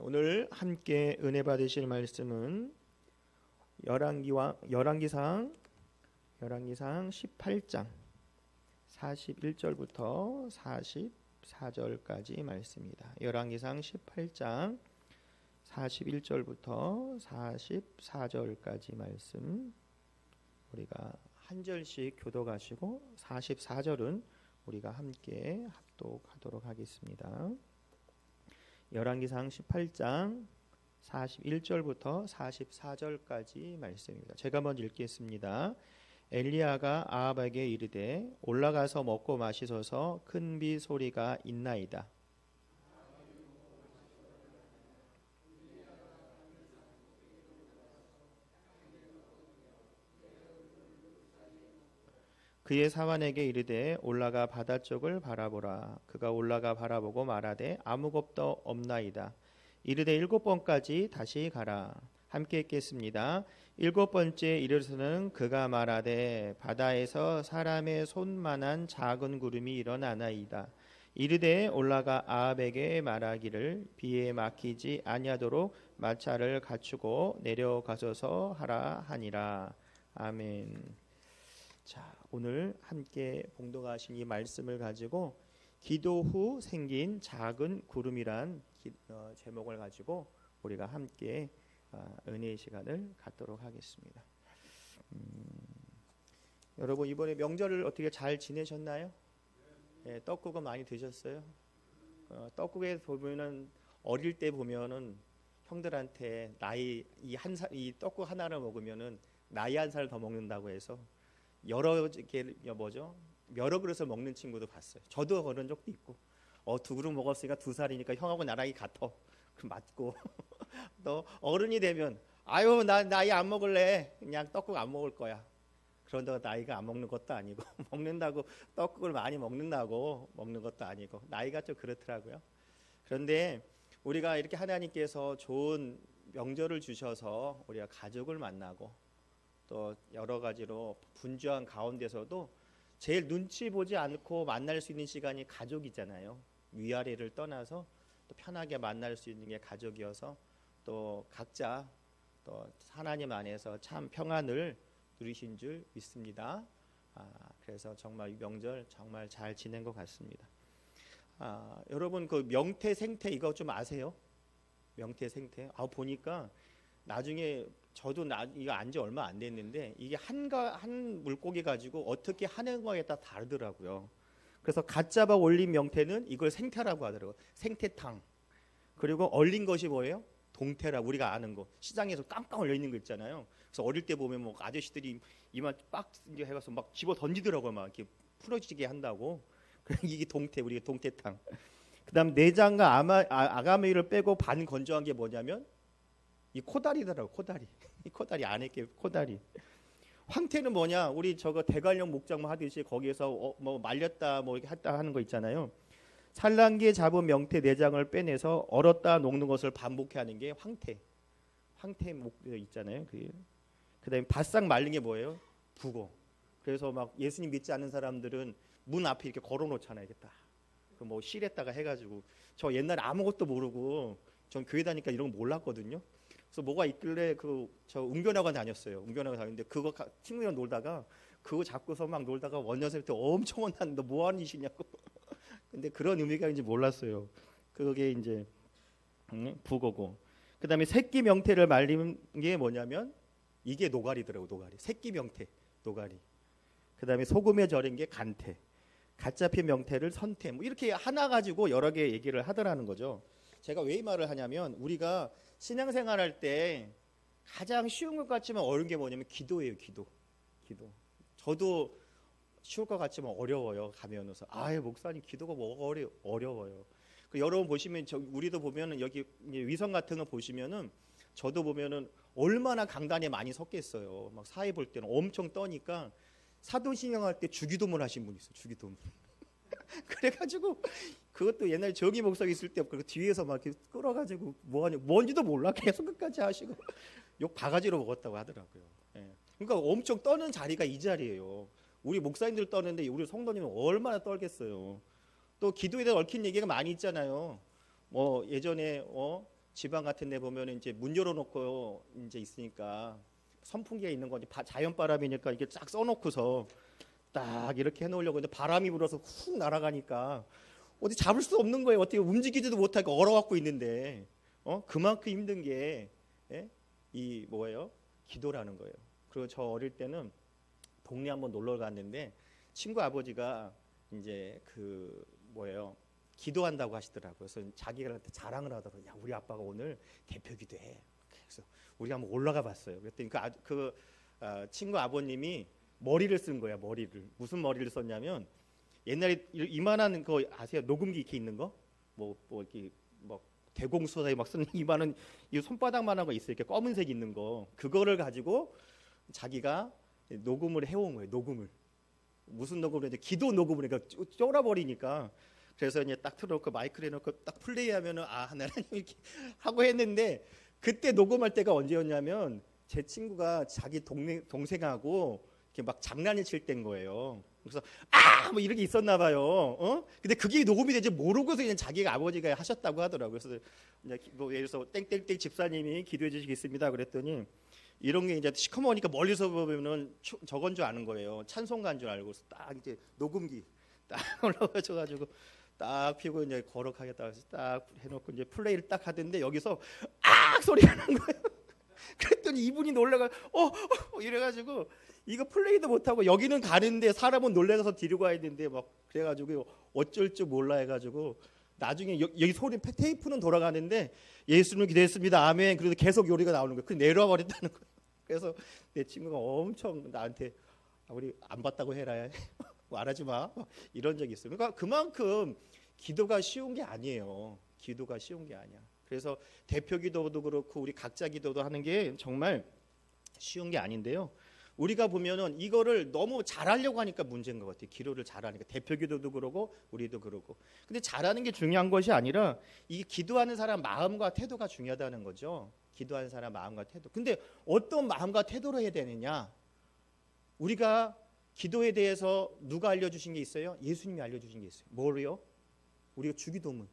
오늘 함께 은혜 받으실 말씀은 열왕기상 18장 41절부터 44절까지 말씀입니다. 열왕기상 18장 41절부터 44절까지 말씀 우리가 한 절씩 교독하시고 44절은 우리가 함께 합독하도록 하겠습니다. 열왕기상 18장 41절부터 44절까지 말씀입니다. 제가 먼저 읽겠습니다. 엘리야가 아합에게 이르되 올라가서 먹고 마시소서 큰 비 소리가 있나이다. 그의 사환에게 이르되 올라가 바다 쪽을 바라보라. 그가 올라가 바라보고 말하되 아무것도 없나이다. 이르되 7번까지 다시 가라. 함께 읽겠습니다. 7번째 이르러서는 그가 말하되 바다에서 사람의 손만한 작은 구름이 일어나나이다. 이르되 올라가 아합에게 말하기를 비에 막히지 아니하도록 마차를 갖추고 내려가소서 하라 하니라. 아멘. 자, 오늘 함께 봉독하신 이 말씀을 가지고 기도 후 생긴 작은 구름이란 제목을 가지고 우리가 함께 은혜의 시간을 갖도록 하겠습니다. 여러분 이번에 명절을 어떻게 잘 지내셨나요? 네, 떡국은 많이 드셨어요? 떡국에 보면은 어릴 때 보면은 형들한테 나이 이 떡국 하나를 먹으면은 나이 한 살 더 먹는다고 해서 여러 그릇을 먹는 친구도 봤어요. 저도 그런 적도 있고, 2그릇 먹었으니까 2살이니까 형하고 나랑이 같아. 그 맞고 또 어른이 되면 아유 나 나이 안 먹을래. 그냥 떡국 안 먹을 거야. 그런다고 나이가 안 먹는 것도 아니고 먹는다고 떡국을 많이 먹는다고 먹는 것도 아니고 나이가 좀 그렇더라고요. 그런데 우리가 이렇게 하나님께서 좋은 명절을 주셔서 우리가 가족을 만나고 또 여러 가지로 분주한 가운데서도 제일 눈치 보지 않고 만날 수 있는 시간이 가족이잖아요. 위아래를 떠나서 또 편하게 만날 수 있는 게 가족이어서 또 각자 또 하나님 안에서 참 평안을 누리신 줄 믿습니다. 그래서 정말 이 명절 정말 잘 지낸 것 같습니다. 여러분 그 명태 생태 이거 좀 아세요? 명태 생태. 보니까 나중에 저도 이거 안지 얼마 안 됐는데 이게 한 물고기 가지고 어떻게 하는 거에 따라 다르더라고요. 그래서 갓 잡아 올린 명태는 이걸 생태라고 하더라고요. 생태탕. 그리고 얼린 것이 뭐예요? 동태라 우리가 아는 거. 시장에서 깡깡 얼려 있는 거 있잖아요. 그래서 어릴 때 보면 뭐 아저씨들이 이만 빡 이제 해가서 막 집어 던지더라고요. 막 이렇게 풀어지게 한다고. 이게 동태, 우리가 동태탕. 그다음 내장과 아가미를 빼고 반 건조한 게 뭐냐면 이 코다리더라고. 코다리. 이 코다리 안에 게 코다리. 황태는 뭐냐? 우리 저거 대관령 목장 하듯이 거기에서 뭐 말렸다 뭐 이렇게 했다 하는 거 있잖아요. 산란기에 잡은 명태 내장을 빼내서 얼었다 녹는 것을 반복해 하는 게 황태. 황태 목 있잖아요. 그다음에 바싹 말린 게 뭐예요? 북어. 그래서 막 예수님 믿지 않는 사람들은 문 앞에 이렇게 걸어 놓잖아요. 이게 딱. 그 뭐 실에다가 해가지고 저 옛날에 아무것도 모르고 전 교회 다니까 이런 거 몰랐거든요. 그래서 뭐가 있길래 저 웅변학원 다녔어요. 웅변학원 다녔는데 그거 친구랑 놀다가 그거 잡고서 막 놀다가 원년생 때 엄청 혼났는데 너 뭐 하는 짓이냐고. 근데 그런 의미가 이제 몰랐어요. 그게 이제 북어고. 그다음에 새끼 명태를 말린 게 뭐냐면 이게 노가리더라고. 노가리. 새끼 명태 노가리. 그다음에 소금에 절인 게 간태. 갓 잡힌 명태를 선태. 뭐 이렇게 하나 가지고 여러 개 얘기를 하더라는 거죠. 제가 왜 이 말을 하냐면 우리가 신앙생활할 때 가장 쉬운 것 같지만 어려운 게 뭐냐면 기도예요. 기도. 저도 쉬울 것 같지만 어려워요. 가면서 목사님 기도가 뭐 어려워요. 여러분 보시면 우리도 보면은 여기 위성 같은 거 보시면은 저도 보면은 얼마나 강단에 많이 섰겠어요. 막 사회 볼 때는 엄청 떠니까 사도신경 할 때 주기도문 하신 분 있어요. 주기도문. 그래가지고 그것도 옛날에 정의 목사 있을 때 그 뒤에서 막 이렇게 끌어가지고 뭐하냐 뭔지도 몰라 계속 끝까지 하시고 욕 바가지로 먹었다고 하더라고요. 예. 그러니까 엄청 떠는 자리가 이 자리예요. 우리 목사님들 떠는데 우리 성도님은 얼마나 떨겠어요. 또 기도에 대해 얽힌 얘기가 많이 있잖아요. 뭐 예전에 지방 같은 데 보면 이제 문 열어놓고 이제 있으니까 선풍기가 있는 거지, 자연 바람이니까 이게 쫙 써놓고서 딱 이렇게 해놓으려고 했는데 바람이 불어서 훅 날아가니까 어디 잡을 수 없는 거예요. 어떻게 움직이지도 못하고 얼어갖고 있는데 그만큼 힘든 게 이 뭐예요? 기도라는 거예요. 그리고 저 어릴 때는 동네 한번 놀러 갔는데 친구 아버지가 이제 그 뭐예요? 기도한다고 하시더라고요. 그래서 자기한테 자랑을 하더라고요. 야, 우리 아빠가 오늘 대표 기도해. 그래서 우리가 한번 올라가 봤어요. 그랬더니 친구 아버님이 머리를 쓴 거야. 머리를. 무슨 머리를 썼냐면 옛날에 이만한 거 아세요? 녹음기 이렇게 있는 거? 뭐 이렇게 뭐 대공수사에 막 쓰는 이만한 이 손바닥만한 거 있어요. 이렇게 검은색 있는 거. 그거를 가지고 자기가 녹음을 해온 거예요. 녹음을. 무슨 녹음을 이제 기도 녹음을 그러니까 쫄아버리니까. 그래서 이제 딱 틀어놓고 마이크를 해놓고 딱 플레이하면은 하나님 이렇게 하고 했는데 그때 녹음할 때가 언제였냐면 제 친구가 자기 동생하고 이렇게 막 장난을 칠 때인 거예요. 그래서 뭐 이렇게 있었나 봐요. 근데 그게 녹음이 되지 모르고서 그냥 자기가 아버지가 하셨다고 하더라고요. 그래서 이제 뭐 예를 들어서 땡땡땡 집사님이 기도해 주시겠습니다. 그랬더니 이런 게 이제 시커머니까 멀리서 보면은 저건 줄 아는 거예요. 찬송가인 줄 알고 딱 이제 녹음기 딱 올라가셔가지고 딱 피고 이제 거룩하겠다 해서 딱 해놓고 이제 플레이를 딱 하던데 여기서 소리가 난 거예요. 그랬더니 이분이 놀라가 이래가지고 이거 플레이도 못하고 여기는 가는데 사람은 놀래서 뒤로 가야 되는데 막 그래가지고 어쩔 줄 몰라 해가지고 나중에 여기 소리 테이프는 돌아가는데 예수님 기도했습니다 아멘. 그래도 계속 요리가 나오는 거예요. 그 내려와 버렸다는 거예요. 그래서 내 친구가 엄청 나한테 우리 안 봤다고 해라 말하지 마 이런 적이 있어요. 그러니까 그만큼 기도가 쉬운 게 아니에요. 기도가 쉬운 게 아니야. 그래서 대표 기도도 그렇고 우리 각자 기도도 하는 게 정말 쉬운 게 아닌데요. 우리가 보면은 이거를 너무 잘하려고 하니까 문제인 것 같아요. 기도를 잘하니까 대표 기도도 그러고 우리도 그러고. 근데 잘하는 게 중요한 것이 아니라 이 기도하는 사람 마음과 태도가 중요하다는 거죠. 기도하는 사람 마음과 태도. 근데 어떤 마음과 태도로 해야 되느냐? 우리가 기도에 대해서 누가 알려주신 게 있어요? 예수님이 알려주신 게 있어요. 뭐를요? 우리가 주기도문.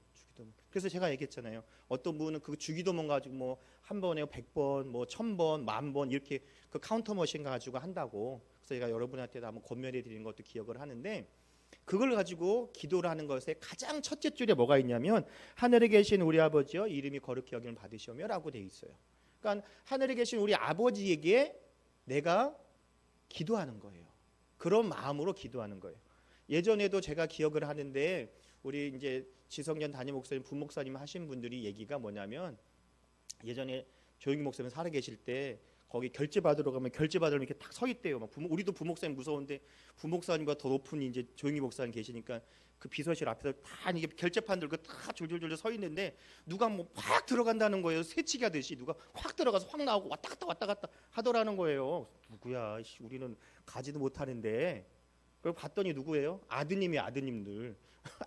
그래서 제가 얘기했잖아요. 어떤 분은 그 주기도문 가지고 뭐 한 번에 100번, 뭐 1000번, 10,000번 이렇게 그 카운터 머신 가지고 한다고. 그래서 제가 여러분한테도 한번 권면해 드리는 것도 기억을 하는데 그걸 가지고 기도를 하는 것에 가장 첫째 줄에 뭐가 있냐면 하늘에 계신 우리 아버지여 이름이 거룩히 여김을 받으시오며라고 돼 있어요. 그러니까 하늘에 계신 우리 아버지에게 내가 기도하는 거예요. 그런 마음으로 기도하는 거예요. 예전에도 제가 기억을 하는데 우리 이제 지성전 담임 목사님, 부목사님 하신 분들이 얘기가 뭐냐면 예전에 조용히 목사님 살아 계실 때 거기 결제 받으러 가면 결제 받으면 이렇게 딱 서 있대요. 막 우리도 부목사님 무서운데 부목사님보다 더 높은 이제 조용히 목사님 계시니까 그 비서실 앞에서 다 이게 결제판 들고 다 줄줄줄 서 있는데 누가 뭐 확 들어간다는 거예요. 새치기 하듯이 누가 확 들어가서 확 나오고 왔다 갔다 하더라는 거예요. 누구야? 우리는 가지도 못하는데. 그걸 봤더니 누구예요? 아드님들.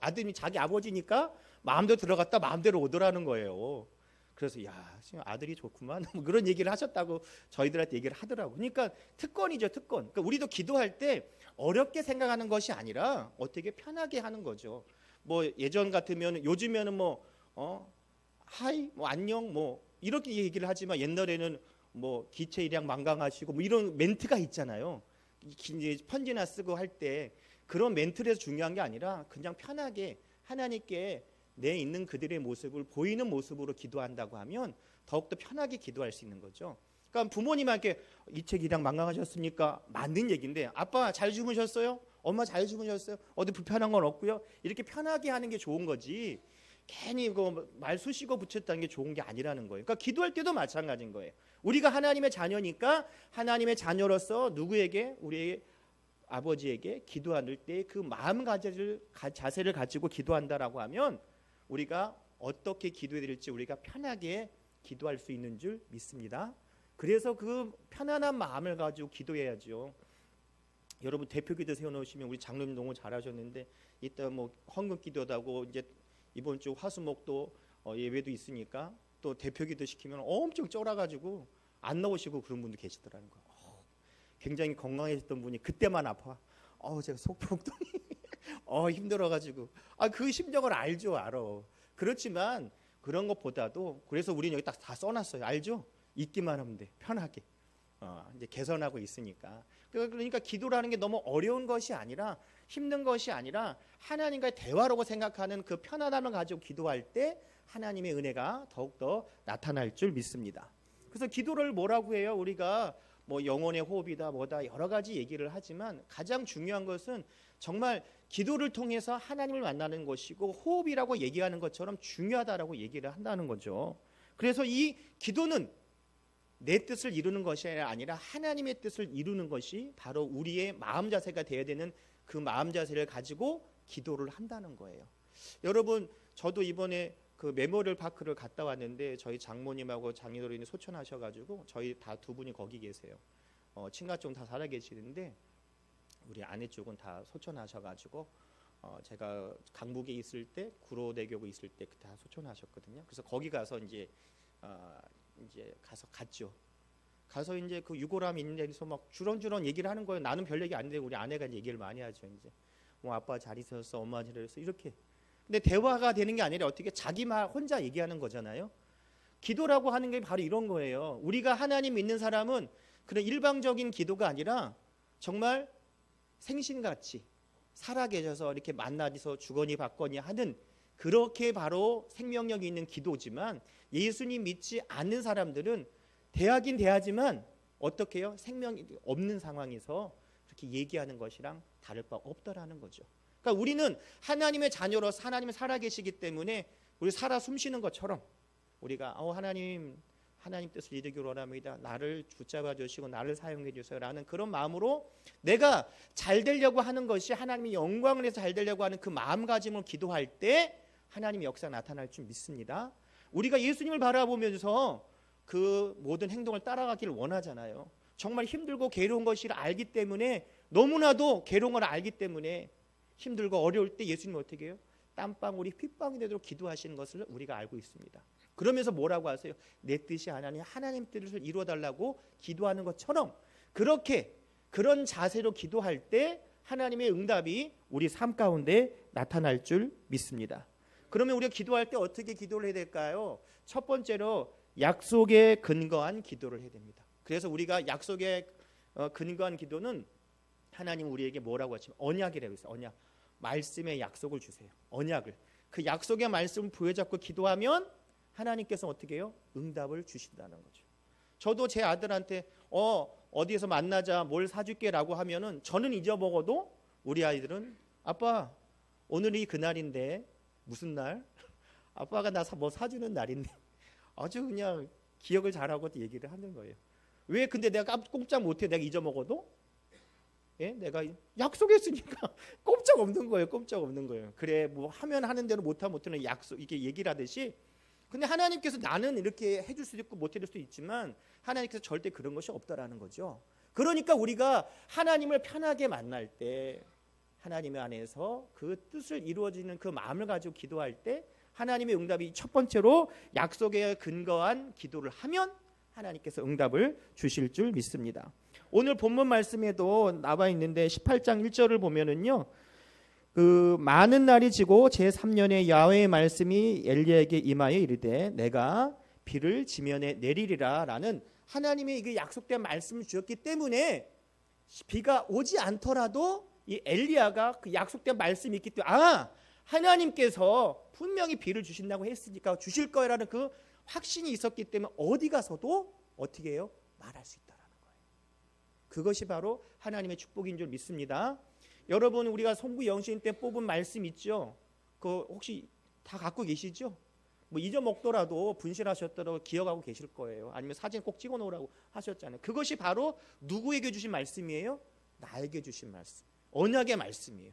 아드님이 자기 아버지니까 마음대로 들어갔다 마음대로 오더라는 거예요. 그래서 야, 지금 아들이 좋구만. 뭐 그런 얘기를 하셨다고 저희들한테 얘기를 하더라고. 그러니까 특권이죠, 특권. 그러니까 우리도 기도할 때 어렵게 생각하는 것이 아니라 어떻게 편하게 하는 거죠. 뭐 예전 같으면 요즘에는 뭐 하이, 뭐 안녕, 뭐 이렇게 얘기를 하지만 옛날에는 뭐 기체 일양 만강하시고 뭐 이런 멘트가 있잖아요. 이제 편지나 쓰고 할 때 그런 멘트에서 중요한 게 아니라 그냥 편하게 하나님께 내 있는 그들의 모습을 보이는 모습으로 기도한다고 하면 더욱더 편하게 기도할 수 있는 거죠. 그러니까 부모님한테 이 책 일양 만강하셨습니까? 맞는 얘기인데 아빠 잘 주무셨어요? 엄마 잘 주무셨어요? 어디 불편한 건 없고요? 이렇게 편하게 하는 게 좋은 거지 괜히 말 쑤시고 붙였다는 게 좋은 게 아니라는 거예요. 그러니까 기도할 때도 마찬가지인 거예요. 우리가 하나님의 자녀니까 하나님의 자녀로서 누구에게 우리의 아버지에게 기도할 때 그 자세를 가지고 기도한다라고 하면 우리가 어떻게 기도해야 될지 우리가 편하게 기도할 수 있는 줄 믿습니다. 그래서 그 편안한 마음을 가지고 기도해야죠. 여러분 대표 기도 세워놓으시면 우리 장로님 너무 잘하셨는데 이따 뭐 헌금 기도도 하고 이제 이번 주 화수목도 예배도 있으니까 또 대표 기도 시키면 엄청 쫄아가지고 안 나오시고 그런 분도 계시더라는 거예요. 굉장히 건강해졌던 분이 그때만 아파. 제가 속병동이 힘들어가지고 그 심정을 알아. 그렇지만 그런 것보다도 그래서 우리는 여기 딱 다 써놨어요. 알죠? 읽기만 하면 돼. 편하게. 이제 개선하고 있으니까. 그러니까 기도라는 게 너무 어려운 것이 아니라 힘든 것이 아니라 하나님과의 대화라고 생각하는 그 편안함을 가지고 기도할 때 하나님의 은혜가 더욱더 나타날 줄 믿습니다. 그래서 기도를 뭐라고 해요? 우리가 뭐 영혼의 호흡이다 뭐다 여러 가지 얘기를 하지만 가장 중요한 것은 정말 기도를 통해서 하나님을 만나는 것이고 호흡이라고 얘기하는 것처럼 중요하다라고 얘기를 한다는 거죠. 그래서 이 기도는 내 뜻을 이루는 것이 아니라 하나님의 뜻을 이루는 것이 바로 우리의 마음 자세가 되어야 되는 그 마음 자세를 가지고 기도를 한다는 거예요. 여러분, 저도 이번에 그 메모리얼 파크를 갔다 왔는데 저희 장모님하고 장인어른이 소천하셔가지고 저희 다 두 분이 거기 계세요. 친가 쪽은 다 살아 계시는데 우리 아내 쪽은 다 소천하셔가지고 제가 강북에 있을 때 구로대교구 있을 때 그때 다 소천하셨거든요. 그래서 거기 가서 이제 가서 갔죠. 가서 이제 그 유골함 있는 데서 막 주렁주렁 얘기를 하는 거예요. 나는 별 얘기 안 되고 우리 아내가 이제 얘기를 많이 하죠. 이제 뭐 아빠 잘 있었어, 엄마 잘 있었어 이렇게. 근데 대화가 되는 게 아니라 어떻게 자기 말 혼자 얘기하는 거잖아요. 기도라고 하는 게 바로 이런 거예요. 우리가 하나님 믿는 사람은 그런 일방적인 기도가 아니라 정말 생신같이 살아계셔서 이렇게 만나서 주거니 받거니 하는 그렇게 바로 생명력이 있는 기도지만 예수님 믿지 않는 사람들은 대하긴 대하지만 어떻게 해요? 생명이 없는 상황에서 그렇게 얘기하는 것이랑 다를 바 없더라는 거죠. 그러니까 우리는 하나님의 자녀로서 하나님이 살아계시기 때문에 우리 살아 숨쉬는 것처럼 우리가 하나님 뜻을 이루기를 원합니다. 나를 붙잡아 주시고 나를 사용해 주세요라는 그런 마음으로 내가 잘 되려고 하는 것이 하나님의 영광을 해서 잘 되려고 하는 그 마음가짐을 기도할 때 하나님의 역사가 나타날 줄 믿습니다. 우리가 예수님을 바라보면서 그 모든 행동을 따라가기를 원하잖아요. 정말 힘들고 괴로운 것을 알기 때문에 너무나도 괴로운 걸 알기 때문에 힘들고 어려울 때 예수님은 어떻게 해요? 땀방울이 핏방울이 되도록 기도하시는 것을 우리가 알고 있습니다. 그러면서 뭐라고 하세요? 내 뜻이 아니라 하나님 뜻을 이루어달라고 기도하는 것처럼 그렇게 그런 자세로 기도할 때 하나님의 응답이 우리 삶 가운데 나타날 줄 믿습니다. 그러면 우리가 기도할 때 어떻게 기도를 해야 될까요? 첫 번째로 약속에 근거한 기도를 해야 됩니다. 그래서 우리가 약속에 근거한 기도는 하나님 우리에게 뭐라고 하시면 언약이라고 했어요. 언약. 말씀의 약속을 주세요. 언약을. 그 약속의 말씀을 부여잡고 기도하면 하나님께서 어떻게 해요? 응답을 주신다는 거죠. 저도 제 아들한테 어디에서 만나자 뭘 사줄게라고 하면은 저는 잊어먹어도 우리 아이들은 아빠 오늘이 그날인데 무슨 날? 아빠가 나 뭐 사주는 날인데 아주 그냥 기억을 잘하고 얘기를 하는 거예요. 왜 근데 내가 꼼짝 못해 내가 잊어먹어도? 예? 내가 약속했으니까 꼼짝 없는 거예요. 꼼짝 없는 거예요. 그래 뭐 하면 하는 대로 못하면 못하는 약속 이게 얘기를 하듯이 근데 하나님께서 나는 이렇게 해줄 수도 있고 못해줄 수도 있지만 하나님께서 절대 그런 것이 없다라는 거죠. 그러니까 우리가 하나님을 편하게 만날 때 하나님의 안에서 그 뜻을 이루어지는 그 마음을 가지고 기도할 때 하나님의 응답이 첫 번째로 약속에 근거한 기도를 하면 하나님께서 응답을 주실 줄 믿습니다. 오늘 본문 말씀에도 나와 있는데 18장 1절을 보면은요. 그 많은 날이 지고 제3년에 야훼의 말씀이 엘리야에게 임하여 이르되 내가 비를 지면에 내리리라라는 하나님의 이게 약속된 말씀을 주셨기 때문에 비가 오지 않더라도 이 엘리야가 그 약속된 말씀이 있기 때문에 하나님께서 분명히 비를 주신다고 했으니까 주실 거라는 그 확신이 있었기 때문에 어디 가서도 어떻게 해요? 말할 수 있다라는 거예요. 그것이 바로 하나님의 축복인 줄 믿습니다. 여러분 우리가 송구 영신 때 뽑은 말씀 있죠? 그 혹시 다 갖고 계시죠? 뭐 잊어먹더라도 분실하셨더라도 기억하고 계실 거예요. 아니면 사진 꼭 찍어 놓으라고 하셨잖아요. 그것이 바로 누구에게 주신 말씀이에요? 나에게 주신 말씀. 언약의 말씀이에요.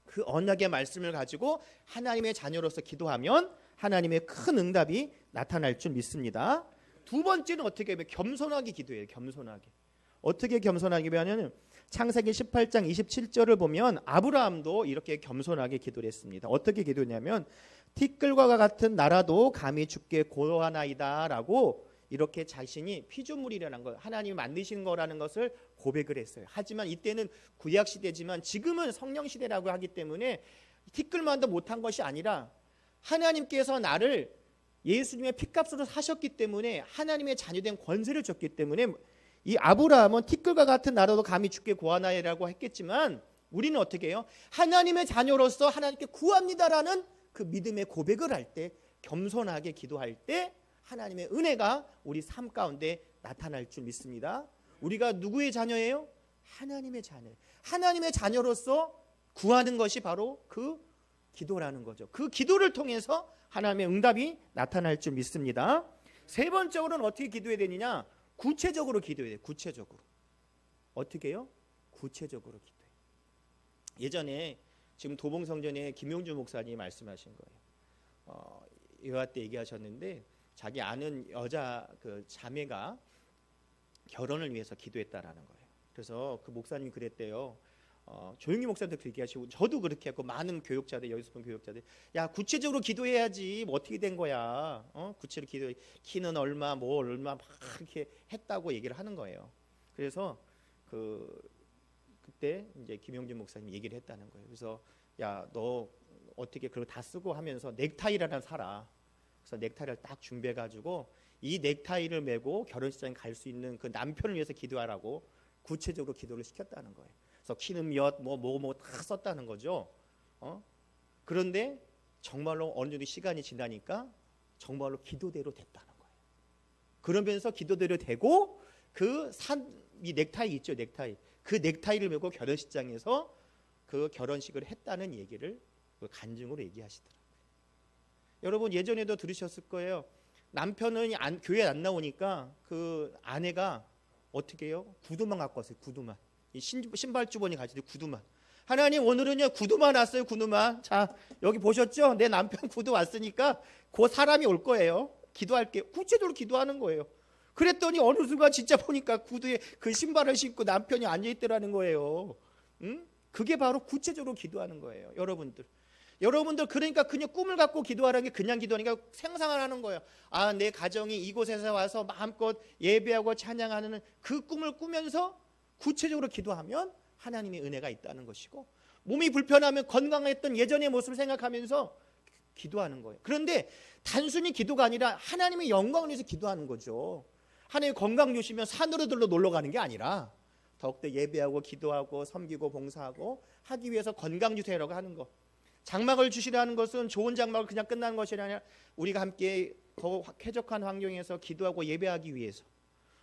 그 언약의 말씀을 가지고 하나님의 자녀로서 기도하면 하나님의 큰 응답이 나타날 줄 믿습니다. 두 번째는 어떻게 하면 겸손하게 기도해요. 겸손하게. 어떻게 겸손하게 하냐면 창세기 18장 27절을 보면 아브라함도 이렇게 겸손하게 기도를 했습니다. 어떻게 기도했냐면 티끌과 같은 나라도 감히 주께 고하나이다 라고 이렇게 자신이 피조물이라는 것, 하나님이 만드신 거라는 것을 고백을 했어요. 하지만 이때는 구약 시대지만 지금은 성령 시대라고 하기 때문에 티끌만도 못한 것이 아니라 하나님께서 나를 예수님의 피값으로 사셨기 때문에 하나님의 자녀된 권세를 줬기 때문에 이 아브라함은 티끌과 같은 나라도 감히 주께 구하나이라고 했겠지만 우리는 어떻게 해요? 하나님의 자녀로서 하나님께 구합니다라는 그 믿음의 고백을 할 때, 겸손하게 기도할 때 하나님의 은혜가 우리 삶 가운데 나타날 줄 믿습니다. 우리가 누구의 자녀예요? 하나님의 자녀. 하나님의 자녀로서 구하는 것이 바로 그 기도라는 거죠. 그 기도를 통해서 하나님의 응답이 나타날 줄 믿습니다. 세 번째로는 어떻게 기도해야 되느냐? 구체적으로 기도해야 돼요. 구체적으로. 어떻게 해요? 구체적으로 기도해요. 예전에 지금 도봉성전에 김용주 목사님이 말씀하신 거예요. 여하 때 얘기하셨는데 자기 아는 여자 그 자매가 결혼을 위해서 기도했다라는 거예요. 그래서 그 목사님이 그랬대요. 조용히 목사님도 그렇게 하시고 저도 그렇게 했고 많은 교육자들, 여기서 본 교육자들, 야 구체적으로 기도해야지 뭐 어떻게 된 거야? 구체로 기도해. 키는 얼마, 뭐 얼마 막 이렇게 했다고 얘기를 하는 거예요. 그래서 그때 이제 김용준 목사님 얘기를 했다는 거예요. 그래서 야 너 어떻게 그걸 다 쓰고 하면서 넥타이를 하나 사라. 그래서 넥타이를 딱 준비해가지고 이 넥타이를 메고 결혼식장에 갈 수 있는 그 남편을 위해서 기도하라고 구체적으로 기도를 시켰다는 거예요. 그래서 키는 몇, 뭐 다 썼다는 거죠. 그런데 정말로 어느 정도 시간이 지나니까 정말로 기도대로 됐다는 거예요. 그러면서 기도대로 되고 이 넥타이 있죠, 넥타이. 그 넥타이를 메고 결혼식장에서 그 결혼식을 했다는 얘기를 간증으로 얘기하시더라고요. 여러분 예전에도 들으셨을 거예요. 남편은 교회 안 나오니까 그 아내가 어떻게 해요? 구두만 갖고 왔어요. 구두만. 이 신발 주머니 가지고 구두만. 하나님 오늘은요 구두만 왔어요. 구두만. 자 여기 보셨죠? 내 남편 구두 왔으니까 그 사람이 올 거예요. 기도할게요. 구체적으로 기도하는 거예요. 그랬더니 어느 순간 진짜 보니까 구두에 그 신발을 신고 남편이 앉아있더라는 거예요. 그게 바로 구체적으로 기도하는 거예요. 여러분들 그러니까 그냥 꿈을 갖고 기도하라는 게 그냥 기도하니까 생각을 하는 거예요. 아, 내 가정이 이곳에서 와서 마음껏 예배하고 찬양하는 그 꿈을 꾸면서 구체적으로 기도하면 하나님의 은혜가 있다는 것이고, 몸이 불편하면 건강했던 예전의 모습을 생각하면서 기도하는 거예요. 그런데 단순히 기도가 아니라 하나님의 영광을 위해서 기도하는 거죠. 하나님 건강 주시면 산으로들로 놀러 가는 게 아니라 더욱더 예배하고 기도하고 섬기고 봉사하고 하기 위해서 건강 주세요라고 하는 거. 장막을 주시라는 것은 좋은 장막을 그냥 끝나는 것이 아니라 우리가 함께 더 쾌적한 환경에서 기도하고 예배하기 위해서,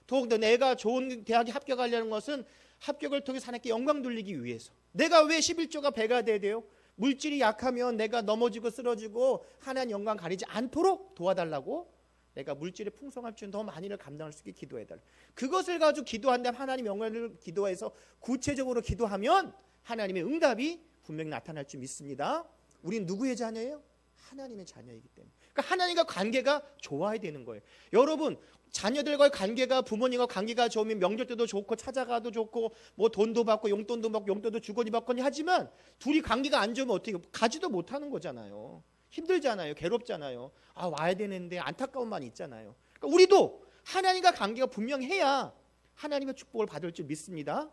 더욱더 내가 좋은 대학에 합격하려는 것은 합격을 통해 하나님께 영광 돌리기 위해서. 내가 왜 11조가 배가 돼야 돼요? 물질이 약하면 내가 넘어지고 쓰러지고 하나님 영광 가리지 않도록 도와달라고, 내가 물질의 풍성할 줄 더 많이를 감당할 수 있게 기도해달라. 그것을 가지고 기도한다면 하나님 영광을 기도해서 구체적으로 기도하면 하나님의 응답이 분명히 나타날 줄 믿습니다. 우린 누구의 자녀예요? 하나님의 자녀이기 때문에. 그러니까 하나님과 관계가 좋아야 되는 거예요. 여러분 자녀들과의 관계가, 부모님과 관계가 좋으면 명절 때도 좋고 찾아가도 좋고 뭐 돈도 받고 용돈도 받고 용돈도 주거니 받거니 하지만 둘이 관계가 안 좋으면 어떻게 가지도 못하는 거잖아요. 힘들잖아요. 괴롭잖아요. 아 와야 되는데 안타까움만 있잖아요. 그러니까 우리도 하나님과 관계가 분명해야 하나님의 축복을 받을 줄 믿습니다.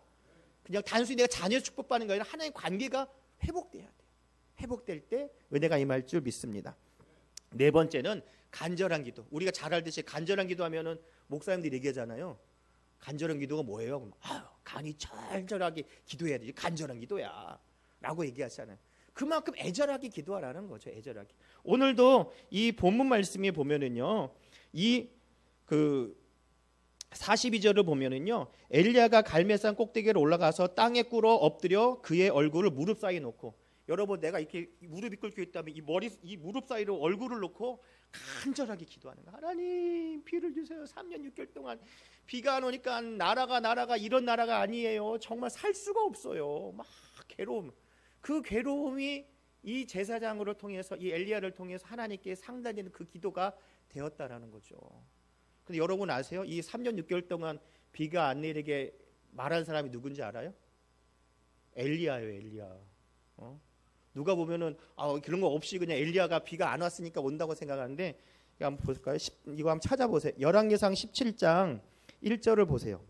그냥 단순히 내가 자녀 축복받는 게 아니라 하나님의 관계가 회복돼야 돼요. 회복될 때 은혜가 임할 줄 믿습니다. 네 번째는 간절한 기도. 우리가 잘 알듯이 간절한 기도하면은 목사님들이 얘기하잖아요. 간절한 기도가 뭐예요? 그럼 간이 절절하게 기도해야 되지. 간절한 기도야 라고 얘기하잖아요. 그만큼 애절하게 기도하라는 거죠. 애절하게. 오늘도 이 본문 말씀에 보면은요, 이 42절을 보면은요, 엘리야가 갈멜산 꼭대기로 올라가서 땅에 꿇어 엎드려 그의 얼굴을 무릎 사이에 놓고, 여러분 내가 이렇게 무릎이 꿇겨 있다면 이 무릎 사이로 얼굴을 놓고 간절하게 기도하는 거예요. 하나님 비를 주세요. 3년 6개월 동안 비가 안 오니까 나라가 이런 나라가 아니에요. 정말 살 수가 없어요. 막 괴로움. 그 괴로움이 이 제사장으로 통해서, 이 엘리야를 통해서 하나님께 상달되는 그 기도가 되었다라는 거죠. 근데 여러분 아세요? 이 3년 6개월 동안 비가 안 내리게 말한 사람이 누군지 알아요? 엘리야예요. 엘리야. 누가 보면은 그런 거 없이 그냥 엘리야가 비가 안 왔으니까 온다고 생각하는데, 이거 한번 볼까요? 이거 한번 찾아보세요. 열왕기상 17장 1절을 보세요.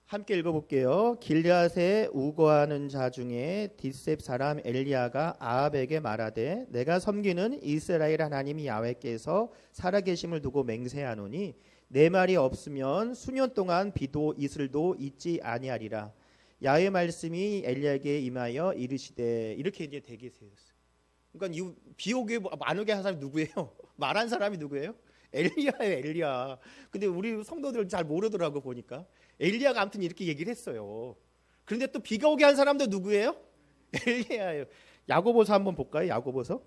함께 읽어볼게요. 길앗에 우거하는 자 중에 딥셉 사람 엘리야가 아합에게 말하되 내가 섬기는 이스라엘 하나님 야훼께서 살아계심을 두고 맹세하노니 내 말이 없으면 수년 동안 비도 이슬도 있지 아니하리라. 야훼 말씀이 엘리야에게 임하여 이르시되 이렇게 이제 대기세웠어요. 그러니까 이 비오게 안 오게 한 사람이 누구예요? 말한 사람이 누구예요? 엘리야예요, 엘리야. 근데 우리 성도들 잘 모르더라고 보니까. 엘리야가 아무튼 이렇게 얘기를 했어요. 그런데 또 비가 오게 한 사람도 누구예요? 엘리야예요. 야고보서 한번 볼까요? 야고보서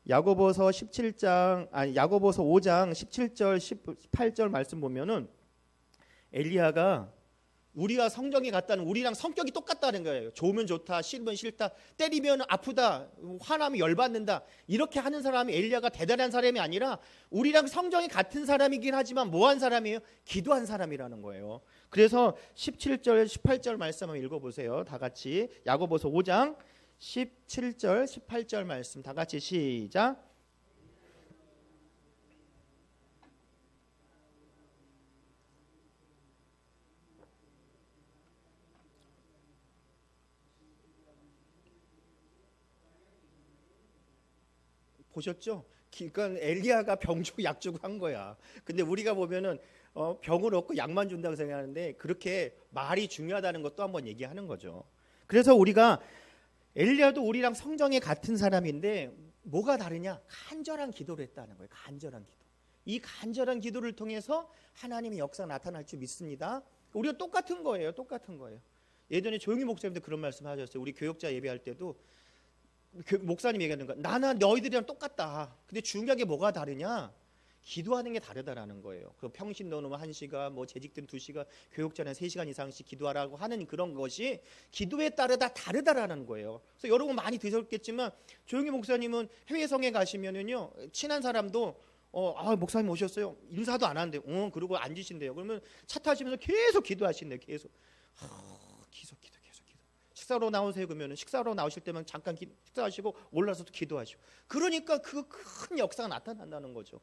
17장 야고보서 5장 17절 18절 말씀 보면은 엘리야가 우리가 성정에 갔다는 우리랑 성격이 똑같다는 거예요. 좋으면 좋다, 싫으면 싫다, 때리면 아프다, 화나면 열받는다. 이렇게 하는 사람이 엘리야가 대단한 사람이 아니라 우리랑 성정이 같은 사람이긴 하지만 뭐한 사람이에요? 기도한 사람이라는 거예요. 그래서 17절, 18절 말씀 한번 읽어보세요. 다 같이 야고보서 5장 17절, 18절 말씀 다 같이 시작. 보셨죠? 그러니까 엘리야가 병 주고 약 주고 한 거야. 근데 우리가 보면은 병을 얻고 약만 준다고 생각하는데 그렇게 말이 중요하다는 것도 한번 얘기하는 거죠. 그래서 우리가 엘리야도 우리랑 성정에 같은 사람인데 뭐가 다르냐? 간절한 기도를 했다는 거예요. 간절한 기도. 이 간절한 기도를 통해서 하나님의 역사가 나타날 줄 믿습니다. 우리가 똑같은 거예요. 똑같은 거예요. 예전에 조용히 목사님도 그런 말씀 하셨어요. 우리 교역자 예배할 때도 목사님 얘기하는 거야. 나는 너희들이랑 똑같다. 근데 중요한 게 뭐가 다르냐? 기도하는 게 다르다라는 거예요. 그 평신 넣으면 1시간, 뭐 재직들은 2시간, 교육자는 3시간 이상씩 기도하라고 하는 그런 것이 기도에 따르다 다르다라는 거예요. 그래서 여러분 많이 드셨겠지만 조용히 목사님은 해외 성에 가시면은요 친한 사람도 목사님 오셨어요. 인사도 안 하는데, 그러고 앉으신대요. 그러면 차 타시면서 계속 기도하신대요. 계속. 계속. 식사로 나오세요 그러면 식사로 나오실 때만 잠깐 식사하시고 올라서도 기도하시고 그러니까 그 큰 역사가 나타난다는 거죠.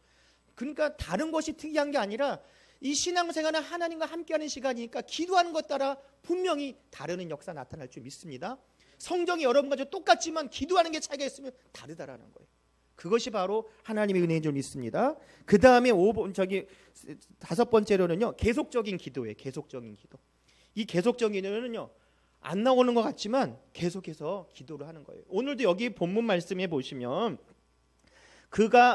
그러니까 다른 것이 특이한 게 아니라 이 신앙생활은 하나님과 함께하는 시간이니까 기도하는 것 따라 분명히 다른 역사가 나타날 줄 믿습니다. 성경이 여러분과 똑같지만 기도하는 게 차이가 있으면 다르다라는 거예요. 그것이 바로 하나님의 은혜인 줄 믿습니다. 그 다음에 5번째로는요 계속적인 기도예요. 계속적인 기도. 이 계속적인 기도는요 안 나오는 것 같지만 계속해서 기도를 하는 거예요. 오늘도 여기 본문 말씀에 보시면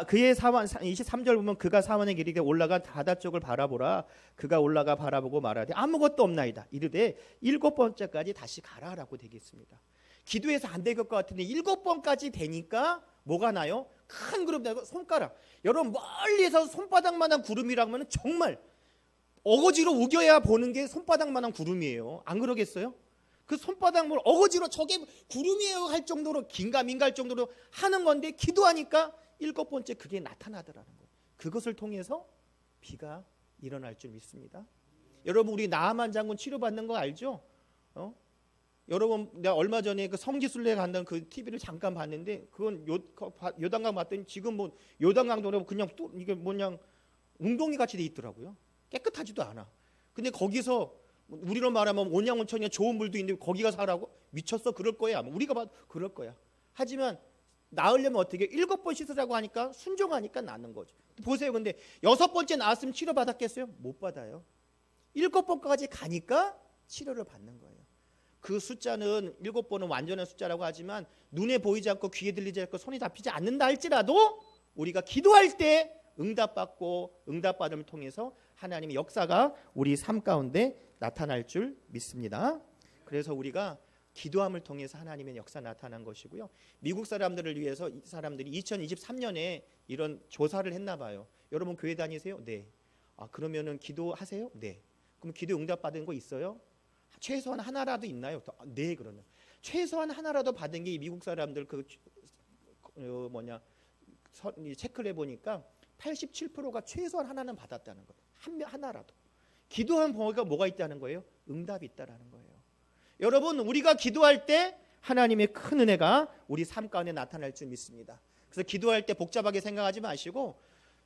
그의 사원 23절 보면 그가 사원의 길에 올라가 바다 쪽을 바라보라. 그가 올라가 바라보고 말하되 아무것도 없나이다. 이르되 7번째까지 다시 가라라고 되겠습니다. 기도해서 안 될 것 같은데 7번까지 되니까 뭐가 나요? 큰 구름 나고 손가락. 여러분 멀리서 손바닥만한 구름이라면 정말 어거지로 우겨야 보는 게 손바닥만한 구름이에요. 안 그러겠어요? 그 손바닥을 어거지로 저게 구름이에요 할 정도로 긴가민가 할 정도로 하는 건데 기도하니까 7번째 그게 나타나더라는 거예요. 그것을 통해서 비가 일어날 줄 믿습니다. 여러분 우리 나아만 장군 치료받는 거 알죠? 여러분 내가 얼마 전에 그 성지순례 간다는 그 TV를 잠깐 봤는데 그건 요단강 봤더니 지금 뭐 요단강도 그냥 또 이게 뭐냐 웅덩이 같이 돼 있더라고요. 깨끗하지도 않아. 근데 거기서 우리로 말하면 온양온천이나 좋은 물도 있는데 거기 가서 하라고? 미쳤어? 그럴 거야. 아마 우리가 봐도 그럴 거야. 하지만 나으려면 어떻게 7번 씻으라고 하니까 순종하니까 낫는 거죠. 보세요. 근데 6번째 나았으면 치료받았겠어요? 못 받아요. 7번까지 가니까 치료를 받는 거예요. 그 숫자는 7번은 완전한 숫자라고 하지만 눈에 보이지 않고 귀에 들리지 않고 손이 잡히지 않는다 할지라도 우리가 기도할 때 응답받고 응답받음을 통해서 하나님의 역사가 우리 삶 가운데 나타날 줄 믿습니다. 그래서 우리가 기도함을 통해서 하나님의 역사 나타난 것이고요. 미국 사람들을 위해서 이 사람들이 2023년에 이런 조사를 했나 봐요. 여러분 교회 다니세요? 네. 그러면은 기도하세요? 네. 그럼 기도 응답 받은 거 있어요? 최소한 하나라도 있나요? 네. 그러면 최소한 하나라도 받은 게 미국 사람들 체크를 해보니까 87%가 최소한 하나는 받았다는 거예요. 하나라도. 기도한 뭐가 있다는 거예요? 응답이 있다라는 거예요. 여러분, 우리가 기도할 때 하나님의 큰 은혜가 우리 삶 가운데 나타날 줄 믿습니다. 그래서 기도할 때 복잡하게 생각하지 마시고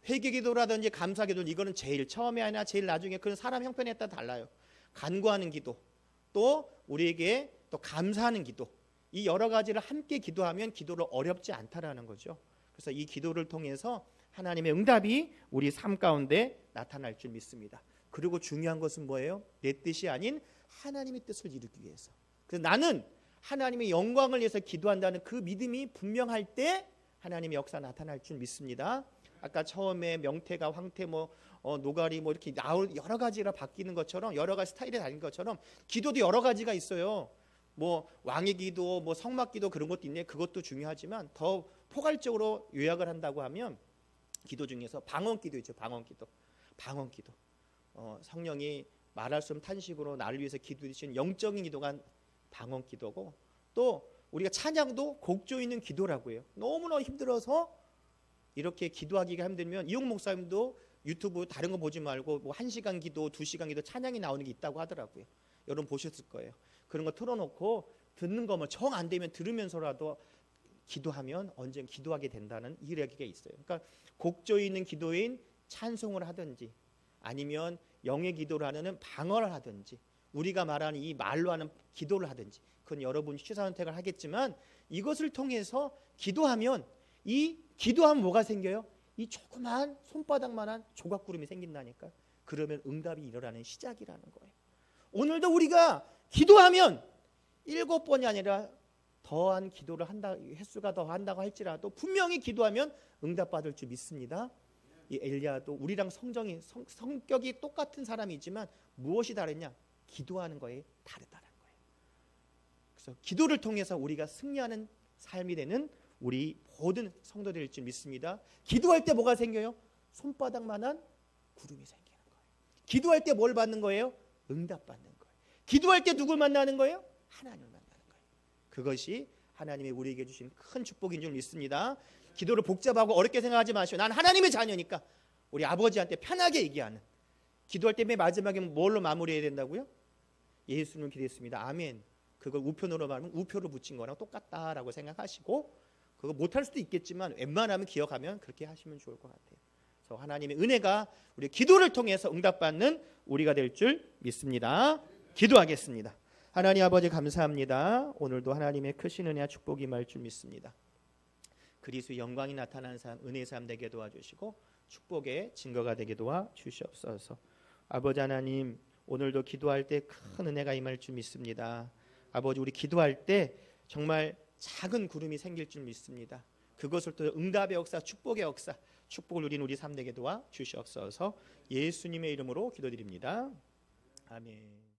회개기도라든지 감사기도, 이거는 제일 처음에 하나 제일 나중에, 그런 사람 형편에 따라 달라요. 간구하는 기도, 또 우리에게 또 감사하는 기도, 이 여러 가지를 함께 기도하면 기도를 어렵지 않다라는 거죠. 그래서 이 기도를 통해서 하나님의 응답이 우리 삶 가운데 나타날 줄 믿습니다. 그리고 중요한 것은 뭐예요? 내 뜻이 아닌 하나님의 뜻을 이루기 위해서. 그래서 나는 하나님의 영광을 위해서 기도한다는 그 믿음이 분명할 때 하나님의 역사 나타날 줄 믿습니다. 아까 처음에 명태가 황태 노가리 이렇게 나올 여러 가지가 바뀌는 것처럼, 여러 가지 스타일이 다른 것처럼 기도도 여러 가지가 있어요. 왕의 기도, 성막 기도, 그런 것도 있네. 그것도 중요하지만 더 포괄적으로 요약을 한다고 하면 기도 중에서 방언 기도 있죠. 방언 기도. 성령이 말할 수 없는 탄식으로 나를 위해서 기도해 주신 영적인 기도가 방언 기도고, 또 우리가 찬양도 곡조 있는 기도라고 해요. 너무나 힘들어서 이렇게 기도하기가 힘들면 이용 목사님도 유튜브 다른 거 보지 말고 1시간 기도, 2시간 기도 찬양이 나오는 게 있다고 하더라고요. 여러분 보셨을 거예요. 그런 거 틀어놓고 듣는 거면 정 안 되면 들으면서라도 기도하면 언젠가 기도하게 된다는 이야기가 있어요. 그러니까 곡조 있는 기도인 찬송을 하든지, 아니면 영의 기도를 하는 방언을 하든지, 우리가 말하는 이 말로 하는 기도를 하든지, 그건 여러분이 취사선택을 하겠지만, 이것을 통해서 기도하면, 이 기도하면 뭐가 생겨요? 이 조그만 손바닥만한 조각구름이 생긴다니까. 그러면 응답이 일어나는 시작이라는 거예요. 오늘도 우리가 기도하면 7번이 아니라 더한 기도를 횟수가 더 한다고 할지라도 분명히 기도하면 응답받을 줄 믿습니다. 이 엘리야도 우리랑 성격이 똑같은 사람이지만 무엇이 다르냐? 기도하는 거에 다르다는 거예요. 그래서 기도를 통해서 우리가 승리하는 삶이 되는 우리 모든 성도들일 줄 믿습니다. 기도할 때 뭐가 생겨요? 손바닥만한 구름이 생기는 거예요. 기도할 때 뭘 받는 거예요? 응답받는 거예요. 기도할 때 누굴 만나는 거예요? 하나님을 만나는 거예요. 그것이 하나님이 우리에게 주신 큰 축복인 줄 믿습니다. 기도를 복잡하고 어렵게 생각하지 마시고, 난 하나님의 자녀니까 우리 아버지한테 편하게 얘기하는, 기도할 때 맨 마지막에 뭘로 마무리해야 된다고요? 예수님을 기도했습니다. 아멘. 그걸 우편으로 말하면 우표로 붙인 거랑 똑같다라고 생각하시고, 그거 못할 수도 있겠지만 웬만하면 기억하면 그렇게 하시면 좋을 것 같아요. 그래서 하나님의 은혜가 우리 기도를 통해서 응답받는 우리가 될 줄 믿습니다. 기도하겠습니다. 하나님 아버지 감사합니다. 오늘도 하나님의 크신 은혜와 축복이 임할 줄 믿습니다. 그리스도의 영광이 나타나는 삶, 은혜의 삶 되게 도와주시고 축복의 증거가 되게 도와주시옵소서. 아버지 하나님, 오늘도 기도할 때 큰 은혜가 임할 줄 믿습니다. 아버지, 우리 기도할 때 정말 작은 구름이 생길 줄 믿습니다. 그것을 또 응답의 역사, 축복의 역사, 축복을 누린 우리 삶 되게 도와주시옵소서. 예수님의 이름으로 기도드립니다. 아멘.